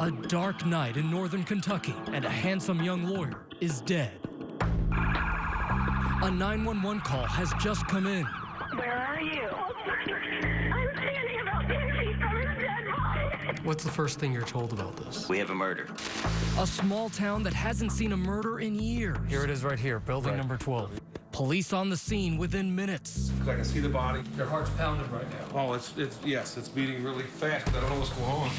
A dark night in northern Kentucky, and a handsome young lawyer is dead. A 911 call has just come in. Where are you? I'm standing about 10 feet from his dead body. What's the first thing you're told about this? We have a murder. A small town that hasn't seen a murder in years. Here it is right here, building number 12. Police on the scene within minutes. I can see the body. Your heart's pounding right now. Oh, yes, it's beating really fast. I don't know what's going on.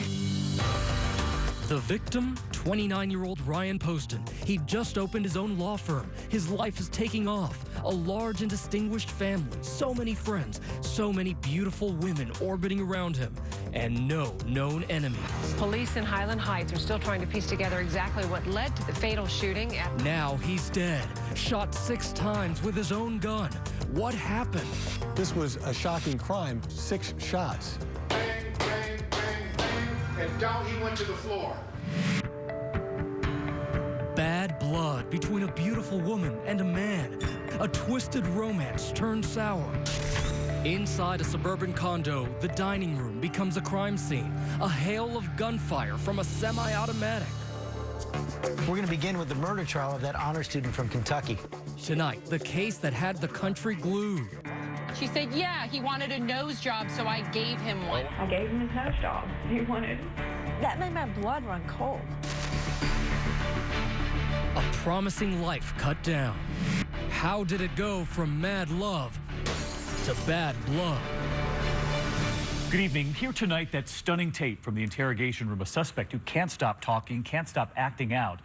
The victim, 29-year-old Ryan Poston. He'd just opened his own law firm. His life is taking off. A large and distinguished family, so many friends, so many beautiful women orbiting around him, and no known enemies. Police in Highland Heights are still trying to piece together exactly what led to the fatal shooting. Now he's dead, shot 6 times with his own gun. What happened? This was a shocking crime, 6 shots. Bang, bang, bang, bang, and down he went to the floor. Bad blood between a beautiful woman and a man. A twisted romance turned sour. Inside a suburban condo, the dining room becomes a crime scene. A hail of gunfire from a semi-automatic. We're going to begin with the murder trial of that honor student from Kentucky. Tonight, the case that had the country glued. She said, yeah, he wanted a nose job, so I gave him one. I gave him his nose job. He wanted. That made my blood run cold. A promising life cut down. How did it go from mad love to bad blood? Good evening. Here tonight, that stunning tape from the interrogation room, a suspect who can't stop talking, can't stop acting out.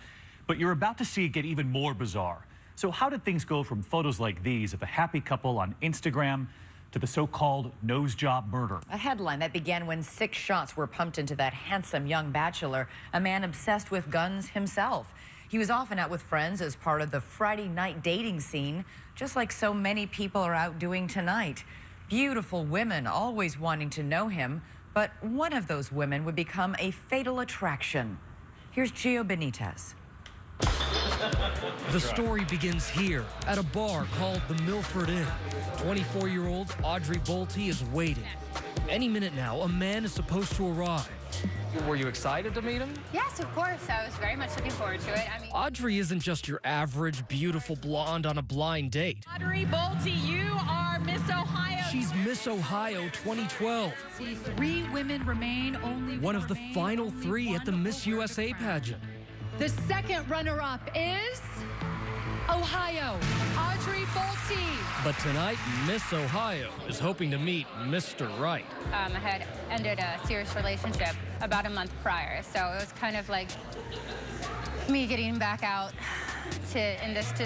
But you're about to see it get even more bizarre. So how did things go from photos like these of a happy couple on Instagram to the so-called nose job murder? A headline that began when 6 shots were pumped into that handsome young bachelor, a man obsessed with guns himself. He was often out with friends as part of the Friday night dating scene, just like so many people are out doing tonight. Beautiful women always wanting to know him, but one of those women would become a fatal attraction. Here's Gio Benitez. The story begins here at a bar called the Milford Inn. 24-year-old Audrey Bolte is waiting. Any minute now, a man is supposed to arrive. Were you excited to meet him? Yes, of course. I was very much looking forward to it. Audrey isn't just your average, beautiful blonde on a blind date. Audrey Bolte, you are Miss Ohio. She's Miss Ohio 2012. 3 women remain, only one of the final 3 at the Miss USA pageant. The second runner-up is Ohio, Audrey Bolte. But tonight, Miss Ohio is hoping to meet Mr. Right. I had ended a serious relationship about a month prior, so it was kind of like me getting back out to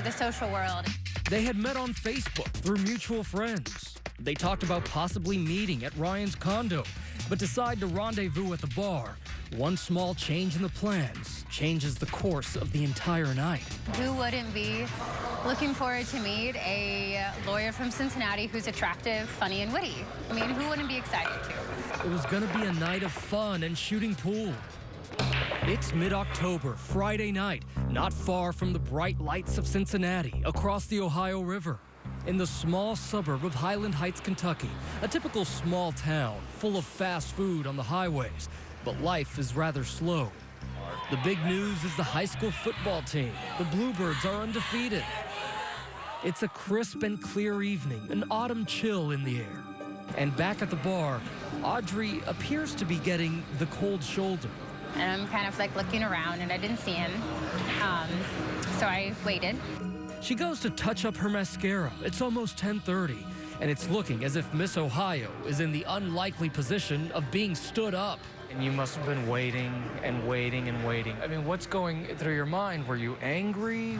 the social world. They had met on Facebook through mutual friends. They talked about possibly meeting at Ryan's condo, but decide to rendezvous at the bar. One small change in the plans changes the course of the entire night. Who wouldn't be looking forward to meet a lawyer from Cincinnati who's attractive, funny, and witty? I mean, who wouldn't be excited to? It was gonna be a night of fun and shooting pool. It's mid-October, Friday night, not far from the bright lights of Cincinnati, across the Ohio River. In the small suburb of Highland Heights, Kentucky, a typical small town full of fast food on the highways, but life is rather slow. The big news is the high school football team. The Bluebirds are undefeated. It's a crisp and clear evening, an autumn chill in the air. And back at the bar, Audrey appears to be getting the cold shoulder. And I'm kind of like looking around, and I didn't see him, so I waited. She goes to touch up her mascara. It's almost 10:30, and it's looking as if Miss Ohio is in the unlikely position of being stood up. And you must have been waiting and waiting and waiting. I mean, what's going through your mind? Were you angry?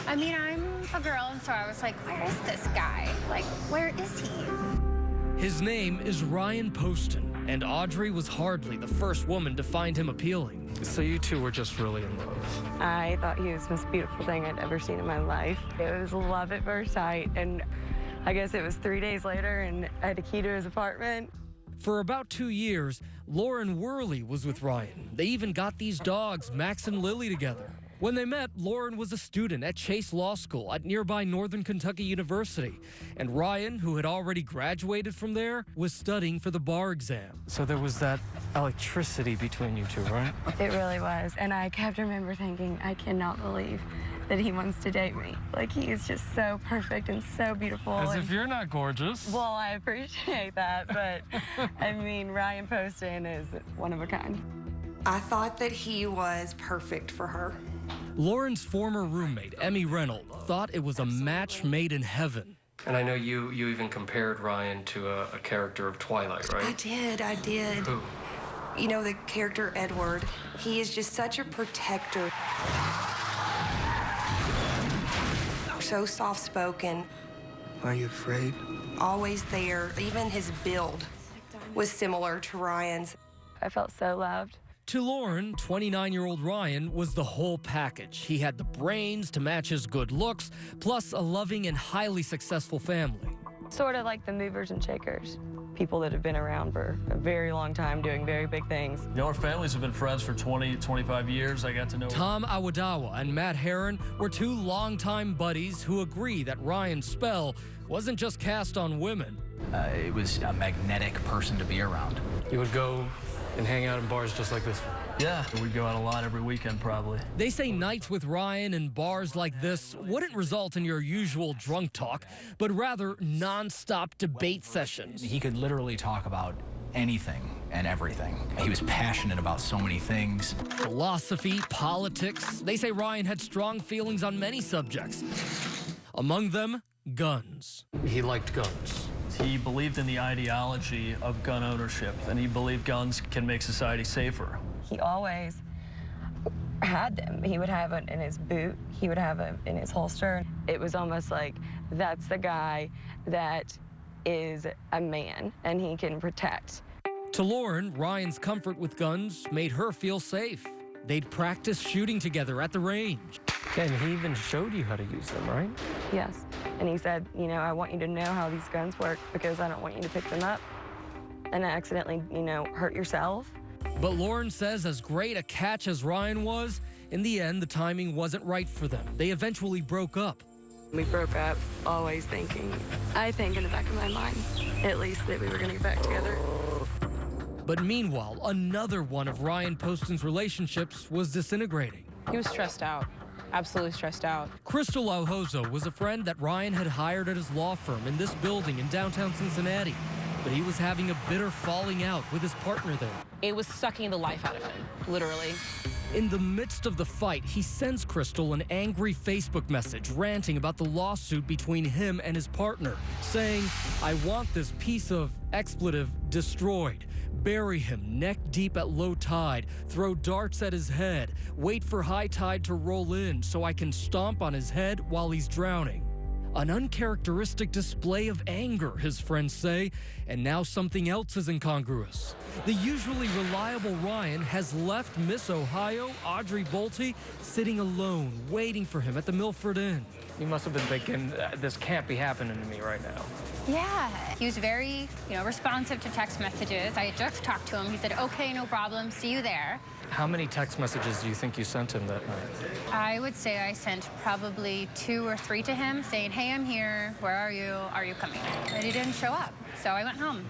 I mean, I'm a girl, and so I was like, where is this guy? Like, where is he? His name is Ryan Poston, and Audrey was hardly the first woman to find him appealing. So you two were just really in love. I thought he was the most beautiful thing I'd ever seen in my life. It was love at first sight, and I guess it was 3 days later, and I had a key to his apartment. For about 2 years, Lauren Worley was with Ryan. They even got these dogs, Max and Lily, together. When they met, Lauren was a student at Chase Law School at nearby Northern Kentucky University. And Ryan, who had already graduated from there, was studying for the bar exam. So there was that electricity between you two, right? It really was. And I kept remember thinking, I cannot believe that he wants to date me. Like, he is just so perfect and so beautiful. As if you're not gorgeous. Well, I appreciate that, but I mean, Ryan Poston is one of a kind. I thought that he was perfect for her. Lauren's former roommate, Emmy Reynolds, thought it was a match made in heaven. And I know you even compared Ryan to a character of Twilight, right? I did. Who? You know, the character Edward. He is just such a protector. So soft-spoken. Are you afraid? Always there. Even his build was similar to Ryan's. I felt so loved. To Lauren, 29-year-old Ryan was the whole package. He had the brains to match his good looks, plus a loving and highly successful family. Sort of like the movers and shakers. People that have been around for a very long time doing very big things. You know, our families have been friends for 20, 25 years. I got to know Tom Awadawa and Matt Herron were two longtime buddies who agree that Ryan's spell wasn't just cast on women. It was a magnetic person to be around. You would go and hang out in bars just like this? Yeah, we'd go out a lot every weekend, probably. They say nights with Ryan in bars like this wouldn't result in your usual drunk talk, but rather non-stop debate sessions. He could literally talk about anything and everything. He was passionate about so many things. Philosophy, politics. They say Ryan had strong feelings on many subjects. Among them, guns. He liked guns. He believed in the ideology of gun ownership, and he believed guns can make society safer. He always had them. He would have it in his boot. He would have it in his holster. It was almost like, that's the guy that is a man, and he can protect. To Lauren, Ryan's comfort with guns made her feel safe. They'd practice shooting together at the range. Ken, he even showed you how to use them, right? Yes. And he said, you know, I want you to know how these guns work because I don't want you to pick them up and accidentally, you know, hurt yourself. But Lauren says as great a catch as Ryan was, in the end, the timing wasn't right for them. They eventually broke up. We broke up always thinking, I think in the back of my mind, at least that we were going to get back together. But meanwhile, another one of Ryan Poston's relationships was disintegrating. He was stressed out. Absolutely stressed out. Crystal Aljozo was a friend that Ryan had hired at his law firm in this building in downtown Cincinnati. But he was having a bitter falling out with his partner there. It was sucking the life out of him, literally. In the midst of the fight, he sends Crystal an angry Facebook message ranting about the lawsuit between him and his partner, saying, I want this piece of expletive destroyed. Bury him neck deep at low tide, throw darts at his head, wait for high tide to roll in so I can stomp on his head while he's drowning. An uncharacteristic display of anger, his friends say, and now something else is incongruous. The usually reliable Ryan has left Miss Ohio, Audrey Bolte, sitting alone, waiting for him at the Milford Inn. You must have been thinking, this can't be happening to me right now. Yeah, he was very, responsive to text messages. I had just talked to him. He said, okay, no problem, see you there. How many text messages do you think you sent him that night? I would say I sent probably 2 or 3 to him saying, hey, I'm here, where are you coming? And he didn't show up, so I went home.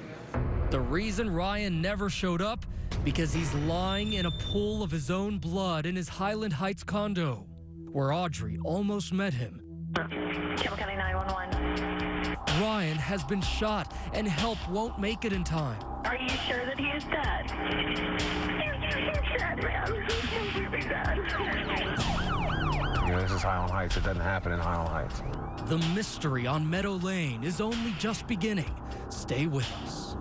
The reason Ryan never showed up? Because he's lying in a pool of his own blood in his Highland Heights condo, where Audrey almost met him. Campbell County 911. Ryan has been shot, and help won't make it in time. Are you sure that he is dead? He's dead, man. He's completely dead. This is Highland Heights. It doesn't happen in Highland Heights. The mystery on Meadow Lane is only just beginning. Stay with us.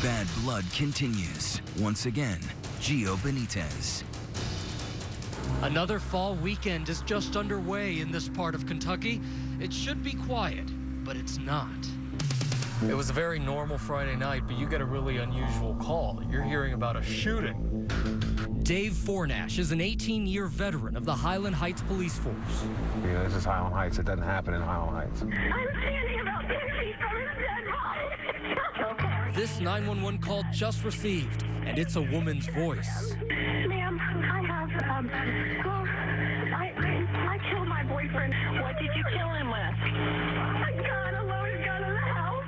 Bad Blood continues. Once again, Gio Benitez. Another fall weekend is just underway in this part of Kentucky. It should be quiet, but it's not. It was a very normal Friday night, but you get a really unusual call. You're hearing about a shooting. Dave Fornash is an 18-year veteran of the Highland Heights Police Force. This is Highland Heights. It doesn't happen in Highland Heights. I'm standing about 10 feet from his dead body. This 911 call just received, and it's a woman's voice. Ma'am, I killed my boyfriend. What did you kill him with? A gun, a loaded gun in the house.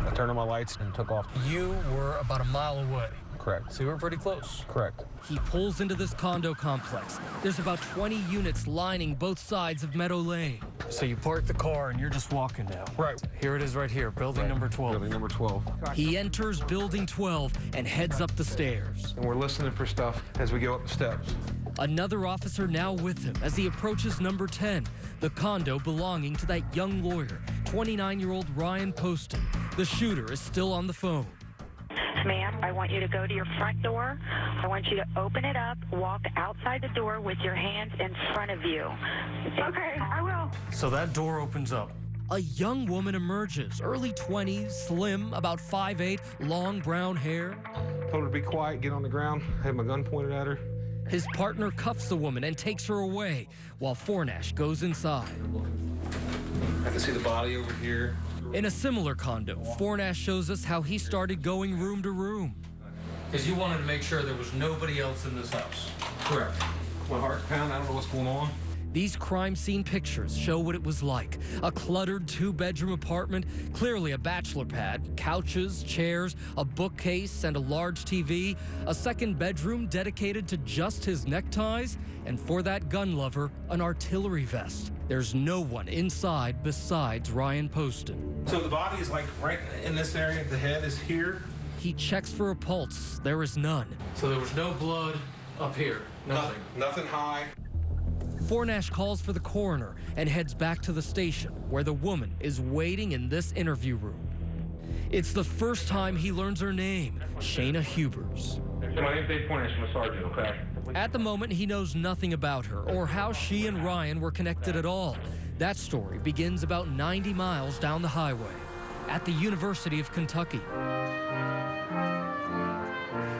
I turned on my lights and took off. You were about a mile away. Correct. So you were pretty close. Correct. He pulls into this condo complex. There's about 20 units lining both sides of Meadow Lane. So you park the car and you're just walking now. Right. Here it is right here, building number 12. Building number 12. He enters building 12 and heads up the stairs. And we're listening for stuff as we go up the steps. Another officer now with him as he approaches number 10, the condo belonging to that young lawyer, 29-year-old Ryan Poston. The shooter is still on the phone. Ma'am, I want you to go to your front door. I want you to open it up, walk outside the door with your hands in front of you. Okay, I will. So that door opens up. A young woman emerges, early 20s, slim, about 5'8", long brown hair. Told her to be quiet, get on the ground. Had my gun pointed at her. His partner cuffs the woman and takes her away, while Fornash goes inside. I can see the body over here. In a similar condo, Fornash shows us how he started going room to room. Because you wanted to make sure there was nobody else in this house. Correct. My heart's pounding. I don't know what's going on. These crime scene pictures show what it was like. A cluttered 2-bedroom apartment, clearly a bachelor pad, couches, chairs, a bookcase, and a large TV, a second bedroom dedicated to just his neckties, and for that gun lover, an artillery vest. There's no one inside besides Ryan Poston. So the body is like right in this area. The head is here. He checks for a pulse. There is none. So there was no blood up here. Nothing. Nothing high. Fornash calls for the coroner and heads back to the station, where the woman is waiting in this interview room. It's the first time he learns her name, Shayna Hubers. My name's Dave Fornash. I'm a sergeant, okay? At the moment, he knows nothing about her or how she and Ryan were connected at all. That story begins about 90 miles down the highway at the University of Kentucky.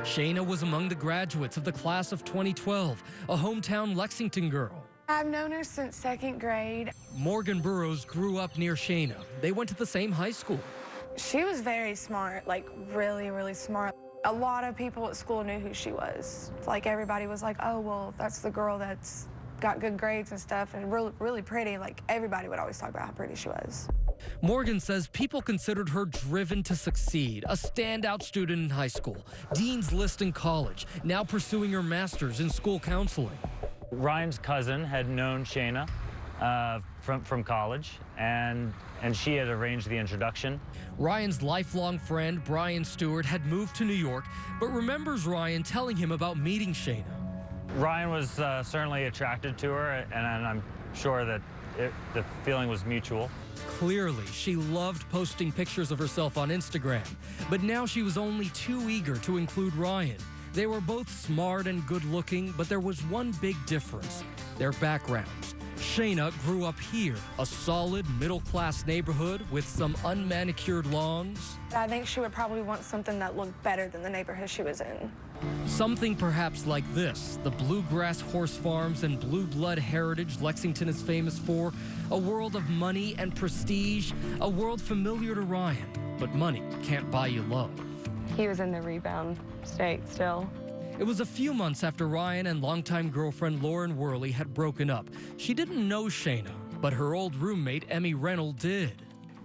Shayna was among the graduates of the class of 2012, a hometown Lexington girl. I've known her since 2nd grade. Morgan Burrows grew up near Shayna. They went to the same high school. She was very smart, like really, really smart. A lot of people at school knew who she was. Like everybody was like, oh, well, that's the girl that's got good grades and stuff and really, really pretty. Like everybody would always talk about how pretty she was. Morgan says people considered her driven to succeed, a standout student in high school, Dean's List in college, now pursuing her master's in school counseling. Ryan's cousin had known Shayna from college, and she had arranged the introduction. Ryan's lifelong friend, Brian Stewart, had moved to New York, but remembers Ryan telling him about meeting Shayna. Ryan was certainly attracted to her, and I'm sure that the feeling was mutual. Clearly, she loved posting pictures of herself on Instagram, but now she was only too eager to include Ryan. They were both smart and good-looking, but there was one big difference: their backgrounds. Shayna grew up here, a solid middle-class neighborhood with some unmanicured lawns. I think she would probably want something that looked better than the neighborhood she was in. Something perhaps like this, the bluegrass horse farms and blue blood heritage Lexington is famous for, a world of money and prestige, a world familiar to Ryan, but money can't buy you love. He was in the rebound state still. It was a few months after Ryan and longtime girlfriend Lauren Worley had broken up. She didn't know Shayna, but her old roommate Emmy Reynolds did.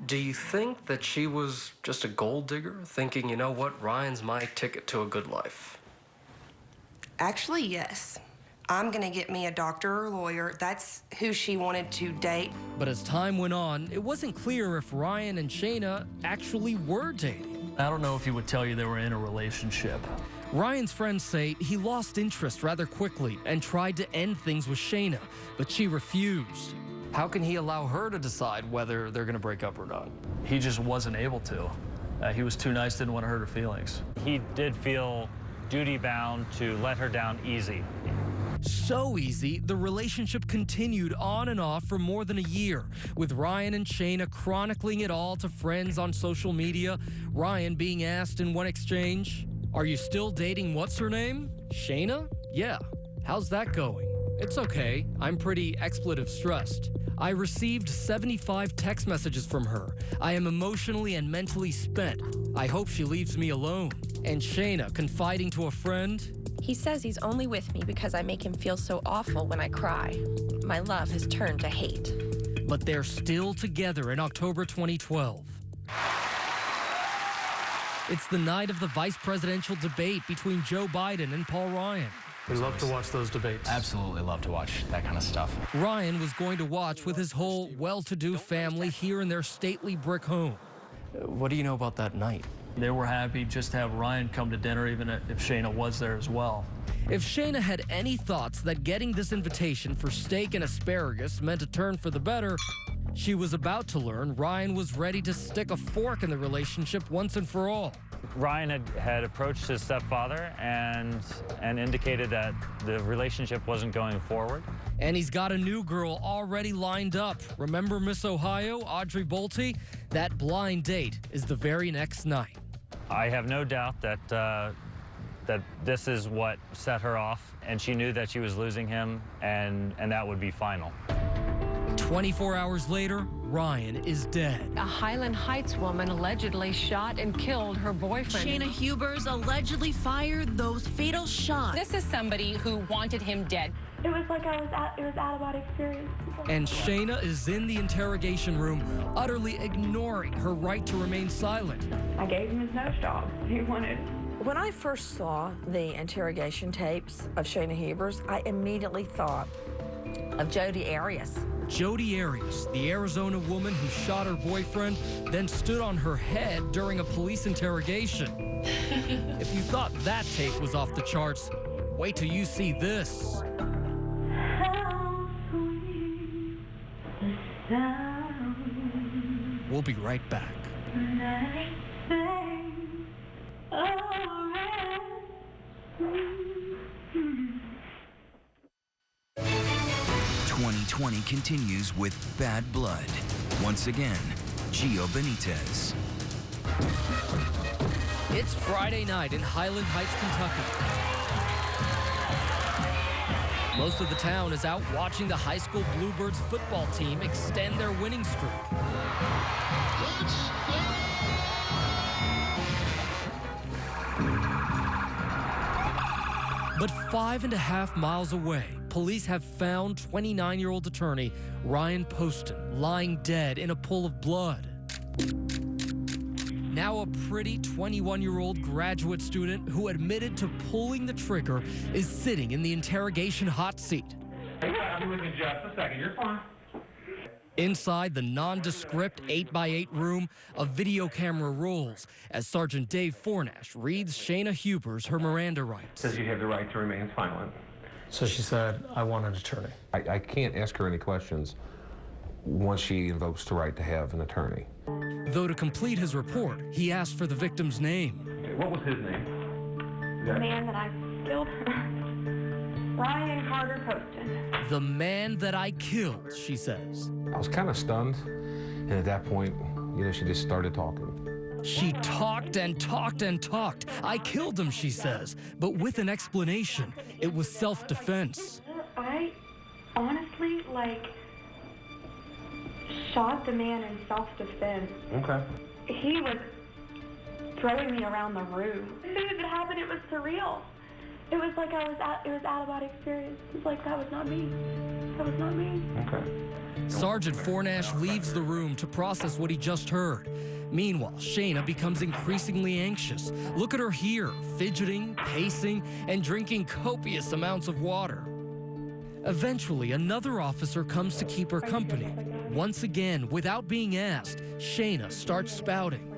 Do you think that she was just a gold digger, thinking, you know what, Ryan's my ticket to a good life? Actually, yes. I'm gonna get me a doctor or lawyer. That's who she wanted to date. But as time went on, it wasn't clear if Ryan and Shayna actually were dating. I don't know if he would tell you they were in a relationship. Ryan's friends say he lost interest rather quickly and tried to end things with Shayna, but she refused. How can he allow her to decide whether they're going to break up or not? He just wasn't able to. He was too nice, didn't want to hurt her feelings. He did feel duty-bound to let her down easy. So easy, the relationship continued on and off for more than a year, with Ryan and Shayna chronicling it all to friends on social media. Ryan being asked in one exchange, "Are you still dating what's-her-name? Shayna? Yeah. How's that going? It's okay. I'm pretty expletive-stressed. I received 75 text messages from her. I am emotionally and mentally spent. I hope she leaves me alone." And Shayna confiding to a friend, He says he's only with me because I make him feel so awful when I cry. My love has turned to hate. But they're still together in October 2012. It's the night of the vice presidential debate between Joe Biden and Paul Ryan. We love to watch those debates. Absolutely love to watch that kind of stuff. Ryan was going to watch with his whole well-to-do family here in their stately brick home. What do you know about that night? They were happy just to have Ryan come to dinner, even if Shayna was there as well. If Shayna had any thoughts that getting this invitation for steak and asparagus meant a turn for the better, she was about to learn Ryan was ready to stick a fork in the relationship once and for all. Ryan had approached his stepfather and indicated that the relationship wasn't going forward. And he's got a new girl already lined up. Remember Miss Ohio, Audrey Bolte? That blind date is the very next night. I have no doubt that that this is what set her off, and she knew that she was losing him, and that would be final. 24 hours later, Ryan is dead. A Highland Heights woman allegedly shot and killed her boyfriend. Shayna Hubers allegedly fired those fatal shots. This is somebody who wanted him dead. It was like it was out of body experience. And Shayna is in the interrogation room, utterly ignoring her right to remain silent. I gave him his nose job. He wanted. When I first saw the interrogation tapes of Shayna Hubers, I immediately thought of Jodi Arias. Jodi Arias, the Arizona woman who shot her boyfriend, then stood on her head during a police interrogation. If you thought that tape was off the charts, wait till you see this. We'll be right back. 2020 continues with Bad Blood. Once again, Gio Benitez. It's Friday night in Highland Heights, Kentucky. Most of the town is out watching the high school Bluebirds football team extend their winning streak. But 5.5 miles away, police have found 29-year-old attorney Ryan Poston lying dead in a pool of blood. Now a pretty 21-year-old graduate student who admitted to pulling the trigger is sitting in the interrogation hot seat. I'll be with you in just a second. You're fine. Inside the nondescript 8x8 room, a video camera rolls as Sergeant Dave Fornash reads Shayna Hubers her Miranda rights. Says you have the right to remain silent. So she said, I want an attorney. I can't ask her any questions once she invokes the right to have an attorney. Though to complete his report, he asked for the victim's name. What was his name? The man that I killed, Ryan Carter Poston. The man that I killed, she says. I was kind of stunned, and at that point, she just started talking. She talked and talked and talked. I killed him, she says, but with an explanation. It was self-defense. I honestly, shot the man in self-defense. Okay. He was throwing me around the room. As soon as it happened, it was surreal. It was like it was out of body experience. It was like, that was not me. That was not me. Okay. Sergeant Fornash leaves the room to process what he just heard. Meanwhile, Shayna becomes increasingly anxious. Look at her here, fidgeting, pacing, and drinking copious amounts of water. Eventually, another officer comes to keep her company. Once again, without being asked, Shayna starts spouting,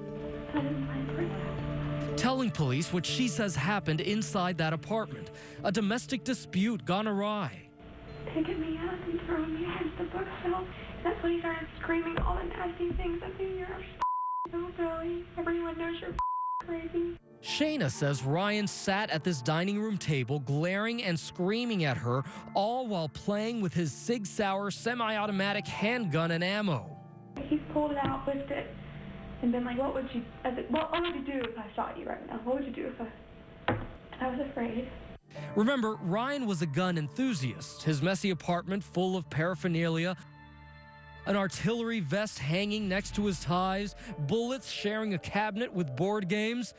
telling police what she says happened inside that apartment, a domestic dispute gone awry. Picking me up and throwing me against the bookshelf. That's when he started screaming all the nasty things up in your hillbilly. Everyone knows you're crazy. Shayna says Ryan sat at this dining room table glaring and screaming at her, all while playing with his Sig Sauer semi-automatic handgun and ammo. He's pulled it out, whipped it, and been like, what would you do if I shot you right now? What would you do if I was afraid. Remember, Ryan was a gun enthusiast, his messy apartment full of paraphernalia, an artillery vest hanging next to his ties, bullets sharing a cabinet with board games.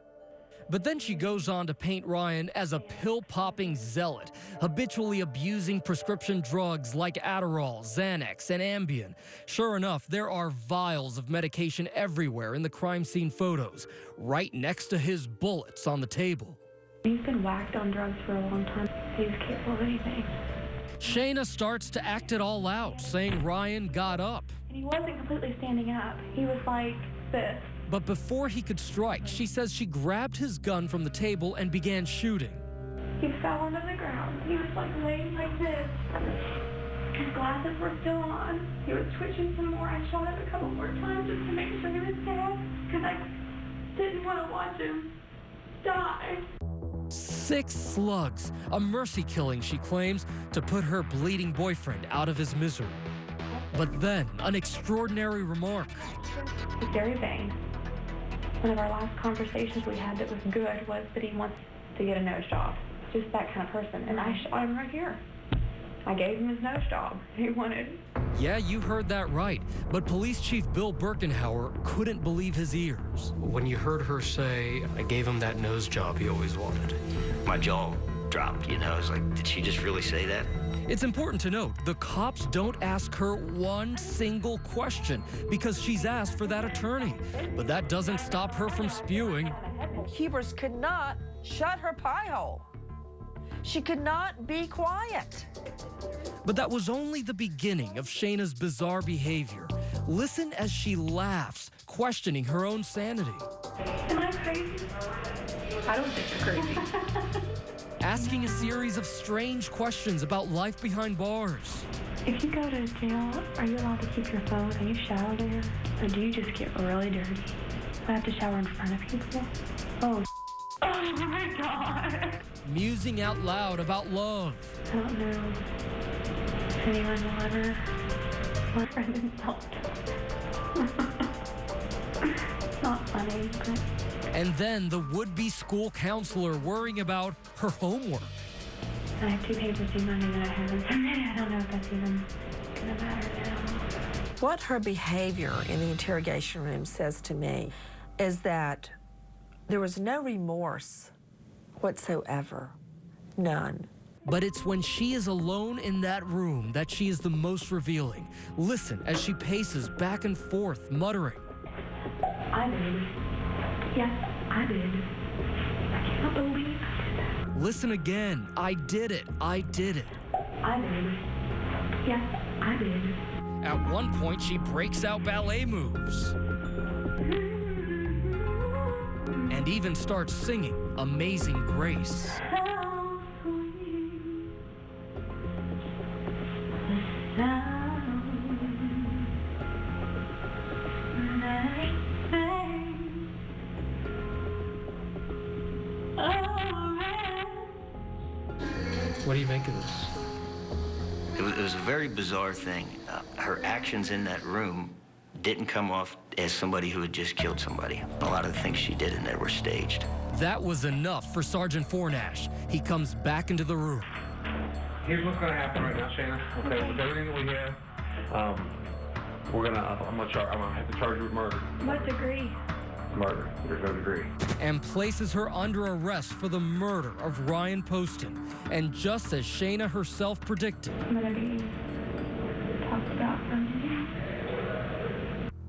But then she goes on to paint Ryan as a pill-popping zealot, habitually abusing prescription drugs like Adderall, Xanax, and Ambien. Sure enough, there are vials of medication everywhere in the crime scene photos, right next to his bullets on the table. He's been whacked on drugs for a long time. He's capable of anything. Shayna starts to act it all out, saying Ryan got up. And he wasn't completely standing up. He was like this. But before he could strike, she says she grabbed his gun from the table and began shooting. He fell onto the ground. He was like laying like this. His glasses were still on. He was twitching some more. I shot him a couple more times just to make sure he was dead, because I didn't want to watch him die. 6 slugs, a mercy killing, she claims, to put her bleeding boyfriend out of his misery. But then, an extraordinary remark. He's very vain. One of our last conversations we had that was good was that he wants to get a nose job. Just that kind of person. And I shot him right here. I gave him his nose job. He wanted. Yeah, you heard that right. But Police Chief Bill Birkenhauer couldn't believe his ears. When you heard her say, I gave him that nose job he always wanted. My jaw dropped, you know. I was like, did she just really say that? It's important to note, the cops don't ask her one single question because she's asked for that attorney. But that doesn't stop her from spewing. Hubers could not shut her pie hole. She could not be quiet. But that was only the beginning of Shayna's bizarre behavior. Listen as she laughs, questioning her own sanity. Am I crazy? I don't think you're crazy. Asking a series of strange questions about life behind bars. If you go to jail, are you allowed to keep your phone? Can you shower there? Or do you just get really dirty? I have to shower in front of people? Oh my God. Musing out loud about love. I don't know if anyone will ever my friend insult. It's not funny, but... And then the would-be school counselor worrying about her homework. I have 2 papers due Monday that I haven't submitted. I don't know if that's even gonna matter now. What her behavior in the interrogation room says to me is that there was no remorse whatsoever. None. But it's when she is alone in that room that she is the most revealing. Listen as she paces back and forth, muttering. I did. Yes, I did. I can't believe I did that. Listen again. I did it. I did it. I did. Yes, I did. At one point, she breaks out ballet moves. And even starts singing Amazing Grace. How sweet the sound that sings What do you make of this? It was a very bizarre thing. Her actions in that room didn't come off as somebody who had just killed somebody. A lot of the things she did in there were staged. That was enough for Sergeant Fornash. He comes back into the room. Here's what's going to happen right now, Shayna. Okay, with everything that we have, I'm gonna have to charge you with murder. What degree? Murder. There's no degree. And places her under arrest for the murder of Ryan Poston. And just as Shayna herself predicted, I'm gonna be talked about from here.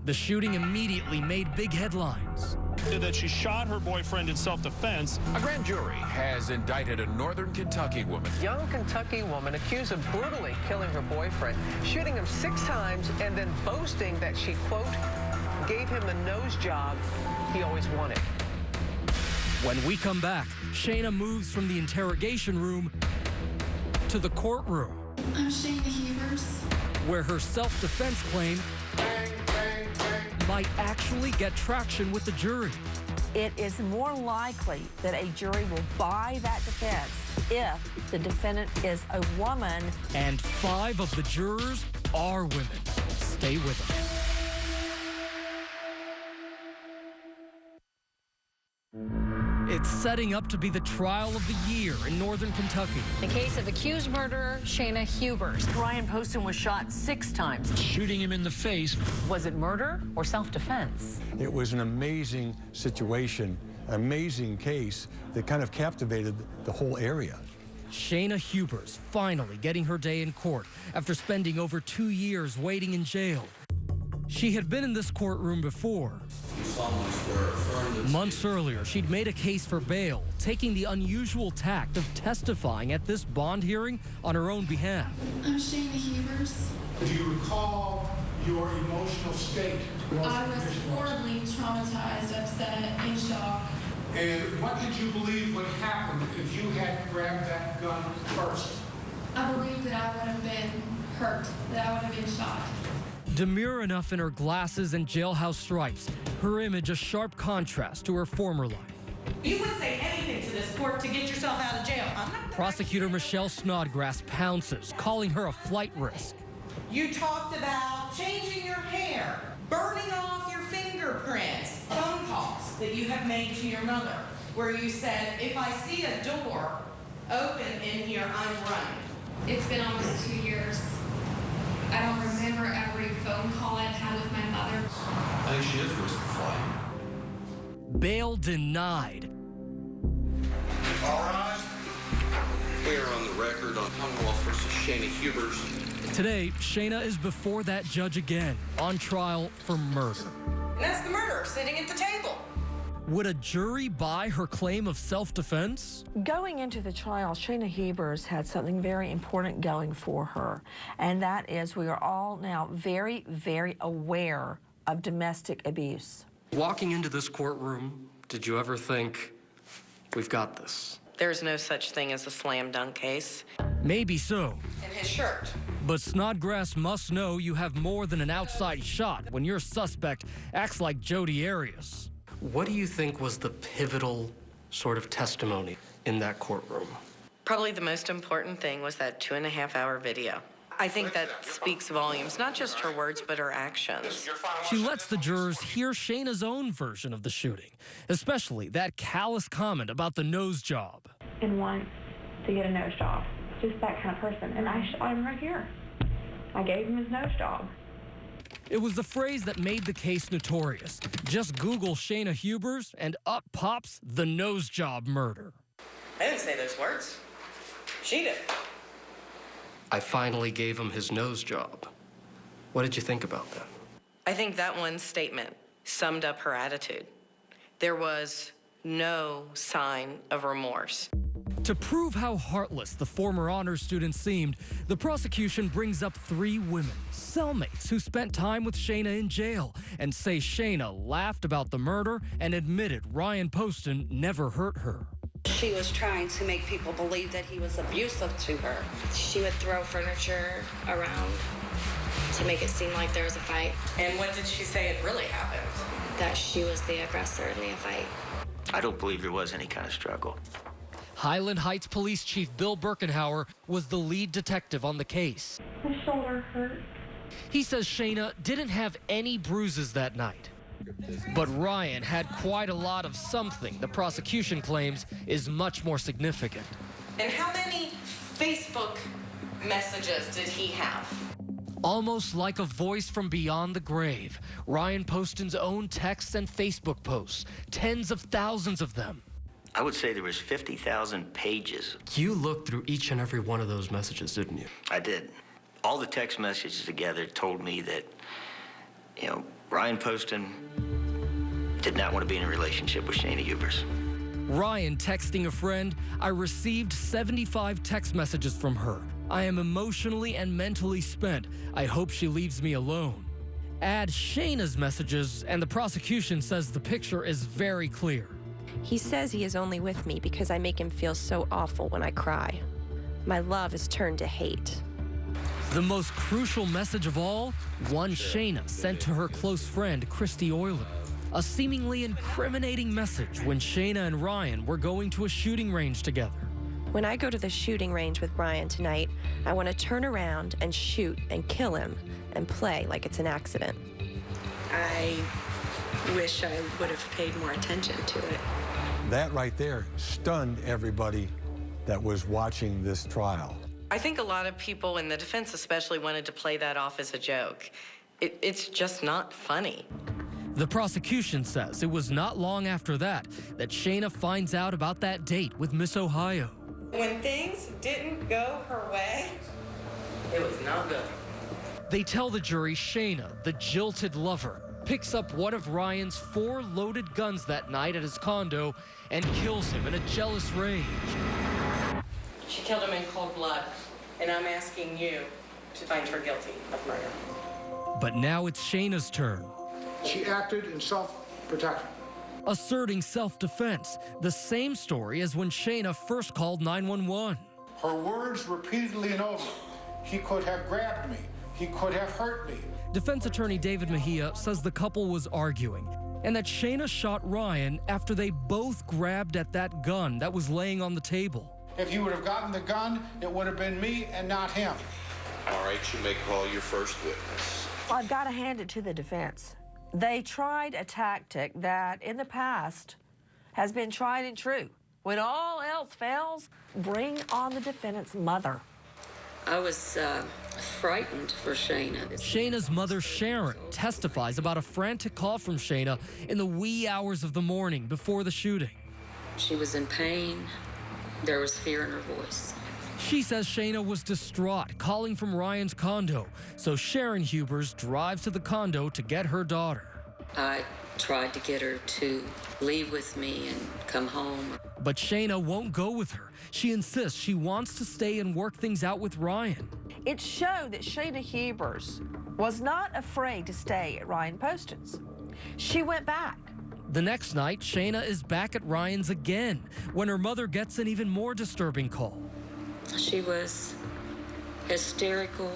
the shooting immediately made big headlines. That she shot her boyfriend in self-defense. A grand jury has indicted a northern Kentucky woman. Young Kentucky woman accused of brutally killing her boyfriend, shooting him 6 times, and then boasting that she, quote, gave him the nose job he always wanted. When we come back, Shayna moves from the interrogation room to the courtroom. I'm Shayna Hubers. Where her self-defense claim might actually get traction with the jury. It is more likely that a jury will buy that defense if the defendant is a woman. And 5 of the jurors are women. Stay with us. It's setting up to be the trial of the year in northern Kentucky. The case of accused murderer Shayna Hubers. Ryan Poston was shot 6 times. Shooting him in the face. Was it murder or self-defense? It was an amazing situation amazing case that kind of captivated the whole area. Shayna Hubers finally getting her day in court after spending over 2 years waiting in jail. She had been in this courtroom before. Months earlier, she'd made a case for bail, taking the unusual tact of testifying at this bond hearing on her own behalf. I'm Shayna Hubers. Do you recall your emotional state? I was horribly traumatized, upset, in shock. And what did you believe would happen if you had grabbed that gun first? I believed that I would have been hurt, that I would have been shot. Demure enough in her glasses and jailhouse stripes, her image a sharp contrast to her former life. You would say anything to this court to get yourself out of jail. Prosecutor Michelle Snodgrass pounces, calling her a flight risk. You talked about changing your hair, burning off your fingerprints, phone calls that you have made to your mother, where you said, if I see a door open in here, I'm running. It's been almost 2 years. I don't remember every phone call I've had with my mother. I think she is risk of flight. Bail denied. All right. We are on the record on Commonwealth versus Shayna Hubers. Today, Shayna is before that judge again, on trial for murder. And that's the murderer sitting at the table. Would a jury buy her claim of self-defense? Going into the trial, Shayna Hubers had something very important going for her, and that is we are all now very, very aware of domestic abuse. Walking into this courtroom, did you ever think, we've got this? There's no such thing as a slam dunk case. Maybe so. And his shirt. But Snodgrass must know you have more than an outside shot when your suspect acts like Jodi Arias. What do you think was the pivotal sort of testimony in that courtroom? Probably the most important thing was that 2.5-hour video. I think that speaks volumes, not just her words, but her actions. She lets the jurors hear Shayna's own version of the shooting, especially that callous comment about the nose job. And wants to get a nose job. Just that kind of person. And I shot him right here. I gave him his nose job. It was the phrase that made the case notorious. Just Google Shayna Hubers and up pops the nose job murder. I didn't say those words. She did. I finally gave him his nose job. What did you think about that? I think that one statement summed up her attitude. There was no sign of remorse. To prove how heartless the former honors student seemed, the prosecution brings up 3 women, cellmates who spent time with Shayna in jail, and say Shayna laughed about the murder and admitted Ryan Poston never hurt her. She was trying to make people believe that he was abusive to her. She would throw furniture around to make it seem like there was a fight. And what did she say it really happened? That she was the aggressor in the fight. I don't believe there was any kind of struggle. Highland Heights Police Chief Bill Birkenhauer was the lead detective on the case. My shoulder hurt. He says Shayna didn't have any bruises that night. But Ryan had quite a lot of something the prosecution claims is much more significant. And how many Facebook messages did he have? Almost like a voice from beyond the grave, Ryan Poston's own texts and Facebook posts, tens of thousands of them. I would say there was 50,000 pages. You looked through each and every one of those messages, didn't you? I did. All the text messages together told me that, Ryan Poston did not want to be in a relationship with Shayna Hubers. Ryan texting a friend, I received 75 text messages from her. I am emotionally and mentally spent. I hope she leaves me alone. Add Shayna's messages, and the prosecution says the picture is very clear. He says he is only with me because I make him feel so awful when I cry. My love is turned to hate. The most crucial message of all, one Shayna sent to her close friend, Christy Euler. A seemingly incriminating message when Shayna and Ryan were going to a shooting range together. When I go to the shooting range with Ryan tonight, I want to turn around and shoot and kill him and play like it's an accident. I wish I would have paid more attention to it. That right there stunned everybody that was watching this trial. I think a lot of people in the defense especially wanted to play that off as a joke. It's just not funny. The prosecution says it was not long after that Shayna finds out about that date with Miss Ohio. When things didn't go her way, it was not good. They tell the jury Shayna, the jilted lover, picks up one of Ryan's 4 loaded guns that night at his condo and kills him in a jealous rage. She killed him in cold blood, and I'm asking you to find her guilty of murder. But now it's Shayna's turn. She acted in self-protection. Asserting self-defense, the same story as when Shayna first called 911. Her words repeatedly and over. He could have grabbed me. He could have hurt me. Defense attorney David Mejia says the couple was arguing and that Shayna shot Ryan after they both grabbed at that gun that was laying on the table. If he would have gotten the gun, it would have been me and not him. All right, you may call your first witness. Well, I've got to hand it to the defense. They tried a tactic that in the past has been tried and true. When all else fails, bring on the defendant's mother. I was frightened for Shayna. Shayna's mother, Sharon, testifies about a frantic call from Shayna in the wee hours of the morning before the shooting. She was in pain. There was fear in her voice. She says Shayna was distraught, calling from Ryan's condo, so Sharon Hubers drives to the condo to get her daughter. I tried to get her to leave with me and come home. But Shayna won't go with her. She insists she wants to stay and work things out with Ryan. It showed that Shayna Hubers was not afraid to stay at Ryan Poston's. She went back. The next night, Shayna is back at Ryan's again when her mother gets an even more disturbing call. She was hysterical,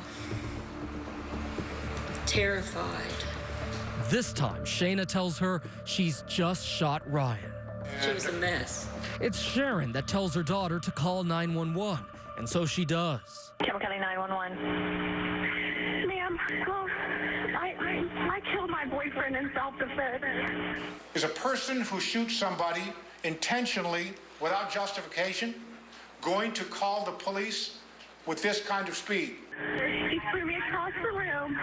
terrified. This time, Shayna tells her she's just shot Ryan. She was a mess. It's Sharon that tells her daughter to call 911, and so she does. Campbell County 911. Ma'am, I killed my boyfriend in self-defense. Is a person who shoots somebody intentionally without justification going to call the police with this kind of speed? He threw me across the room.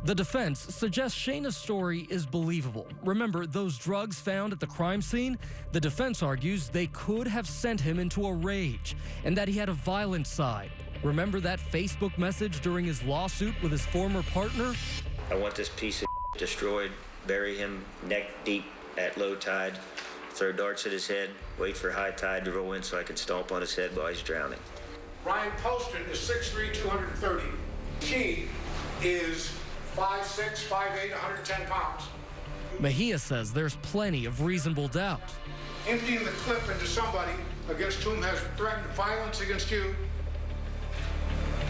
The defense suggests Shayna's story is believable. Remember those drugs found at the crime scene? The defense argues they could have sent him into a rage and that he had a violent side. Remember that Facebook message during his lawsuit with his former partner? I want this piece of destroyed, bury him neck deep at low tide, throw darts at his head, wait for high tide to roll in so I can stomp on his head while he's drowning. Ryan Poston is 6'3", 230. She is 5'6", 5'8", 110 pounds. Mejia says there's plenty of reasonable doubt. Emptying the clip into somebody against whom has threatened violence against you,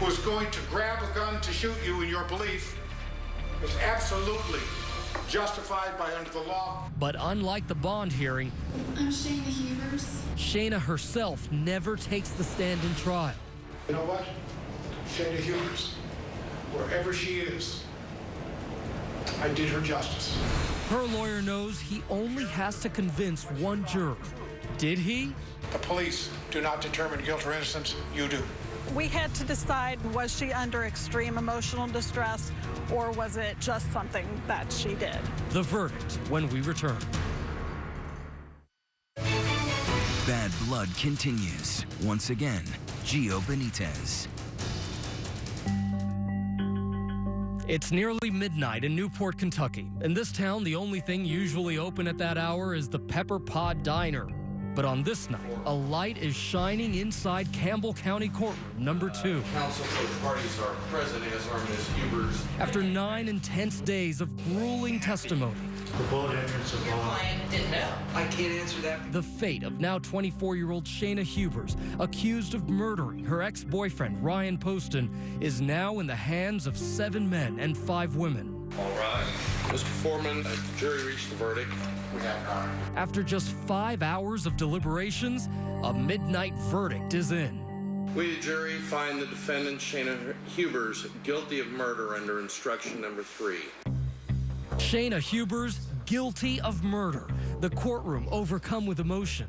who is going to grab a gun to shoot you in your belief, is absolutely justified by under the law. But unlike the bond hearing, I'm Shayna Hubers. Shayna herself never takes the stand in trial. You know what? Shayna Hubers, wherever she is, I did her justice. Her lawyer knows he only has to convince one juror. Did he? The police do not determine guilt or innocence. You do. We had to decide, was she under extreme emotional distress or was it just something that she did? The verdict when we return. Bad Blood continues. Once again, Gio Benitez. It's nearly midnight in Newport, Kentucky. In this town, the only thing usually open at that hour is the Pepper Pod Diner. But on this night, a light is shining inside Campbell County Courtroom number 2. Counsel for the parties are present, as are Ms. Hubers. After 9 intense days of grueling testimony, The bullet entrance of Your client didn't know. I can't answer that. the fate of now 24-year-old Shayna Hubers, accused of murdering her ex-boyfriend Ryan Poston, is now in the hands of 7 men and 5 women. All right. Mr. Foreman, has the jury reached the verdict? We have not. After just 5 hours of deliberations, a midnight verdict is in. We, the jury, find the defendant, Shayna Hubers, guilty of murder under instruction number 3. Shayna Hubers, guilty of murder. The courtroom overcome with emotion.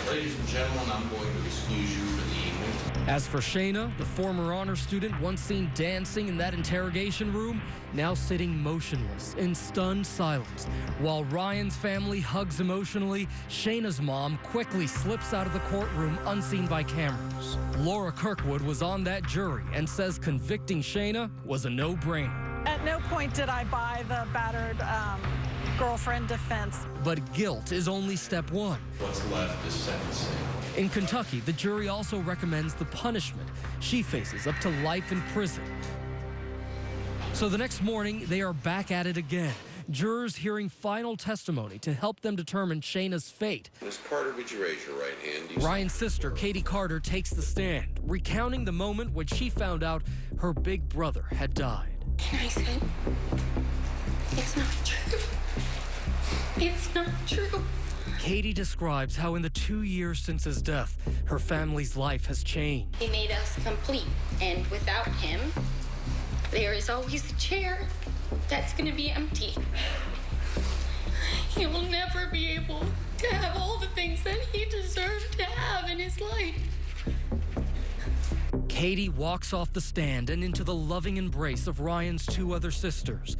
Ladies and gentlemen, I'm going to excuse you for the evening. As for Shayna, the former honor student once seen dancing in that interrogation room, now sitting motionless in stunned silence. While Ryan's family hugs emotionally, Shayna's mom quickly slips out of the courtroom unseen by cameras. Laura Kirkwood was on that jury and says convicting Shayna was a no-brainer. At no point did I buy the battered girlfriend defense. But guilt is only step one. What's left is sentencing. In Kentucky, the jury also recommends the punishment. She faces up to life in prison. So the next morning, they are back at it again. Jurors hearing final testimony to help them determine Shayna's fate. Ms. Carter, would you raise your right hand? Ryan's sister, Katie Carter, takes the stand, recounting the moment when she found out her big brother had died. And I said, it's not true. It's not true. Katie describes how in the 2 years since his death, her family's life has changed. He made us complete, and without him, there is always a chair that's gonna be empty. He will never be able to have all the things that he deserved to have in his life. Katie walks off the stand and into the loving embrace of Ryan's two other sisters.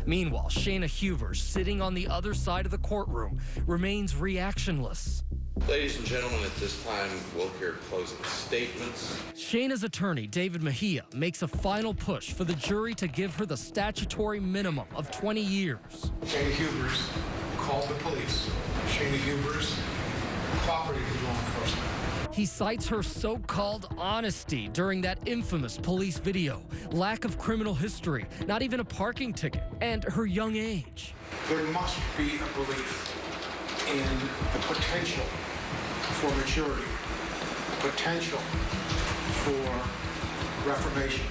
Meanwhile, Shayna Huber, sitting on the other side of the courtroom, remains reactionless. Ladies and gentlemen, at this time, we'll hear closing statements. Shayna's attorney, David Mejia, makes a final push for the jury to give her the statutory minimum of 20 years. Shayna Hubers called the police. Shayna Hubers cooperated with law enforcement. He cites her so-called honesty during that infamous police video, lack of criminal history, not even a parking ticket, and her young age. There must be a belief in the potential for maturity, potential for reformation.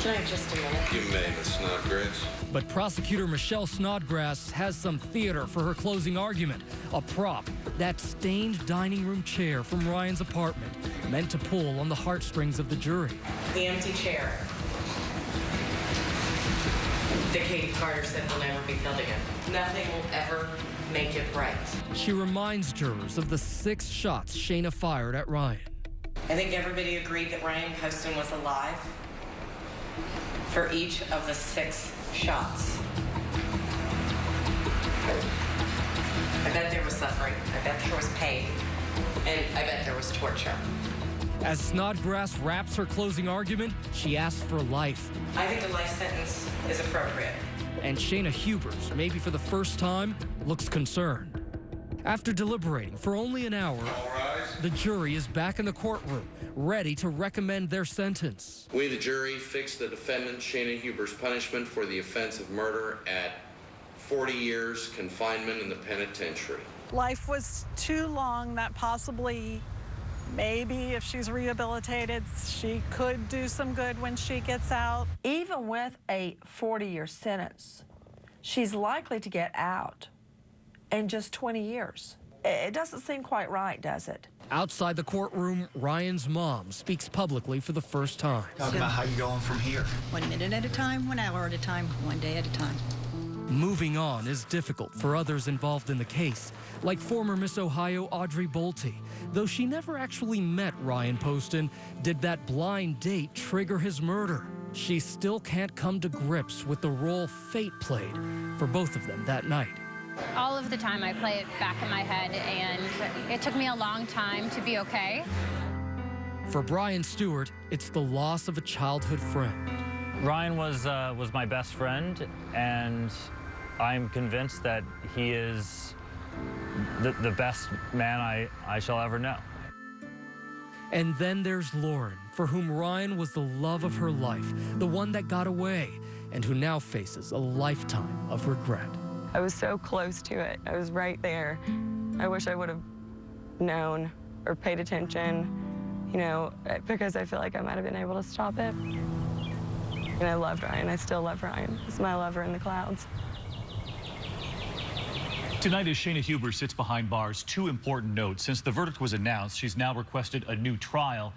Can I have just a minute? You may, Ms. Snodgrass. But prosecutor Michelle Snodgrass has some theater for her closing argument. A prop, that stained dining room chair from Ryan's apartment, meant to pull on the heartstrings of the jury. The empty chair that Katie Carter said will never be filled again. Nothing will ever make it right. She reminds jurors of the 6 shots Shayna fired at Ryan. I think everybody agreed that Ryan Poston was alive for each of the 6 shots. I bet there was suffering. I bet there was pain. And I bet there was torture. As Snodgrass wraps her closing argument, she asks for life. I think a life sentence is appropriate. And Shayna Hubers, maybe for the first time, looks concerned. After deliberating for only an hour, the jury is back in the courtroom, ready to recommend their sentence. We, the jury, fix the defendant, Shayna Huber's punishment for the offense of murder at 40 years confinement in the penitentiary. Life was too long that possibly, maybe if she's rehabilitated, she could do some good when she gets out. Even with a 40-year sentence, she's likely to get out in just 20 years. It doesn't seem quite right, does it? Outside the courtroom, Ryan's mom speaks publicly for the first time. Talk about how you're going from here. 1 minute at a time, 1 hour at a time, 1 day at a time. Moving on is difficult for others involved in the case, like former Miss Ohio Audrey Bolte. Though she never actually met Ryan Poston, did that blind date trigger his murder? She still can't come to grips with the role fate played for both of them that night. All of the time I play it back in my head, and it took me a long time to be okay. For Brian Stewart, it's the loss of a childhood friend. Ryan was my best friend, and I'm convinced that he is the best man I shall ever know. And then there's Lauren, for whom Ryan was the love of her life, the one that got away, and who now faces a lifetime of regret. I was so close to it. I was right there. I wish I would have known or paid attention, you know, because I feel like I might have been able to stop it. And I loved Ryan. I still love Ryan. He's my lover in the clouds. Tonight, as Shayna Huber sits behind bars, 2 important notes. Since the verdict was announced, she's now requested a new trial.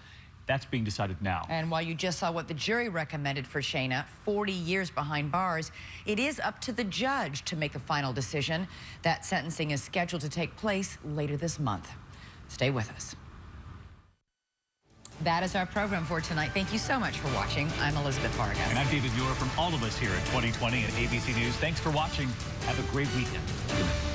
That's being decided now. And while you just saw what the jury recommended for Shayna, 40 years behind bars, it is up to the judge to make a final decision. That sentencing is scheduled to take place later this month. Stay with us. That is our program for tonight. Thank you so much for watching. I'm Elizabeth Vargas. And I'm David Muir from all of us here at 2020 and ABC News. Thanks for watching. Have a great weekend. Good night.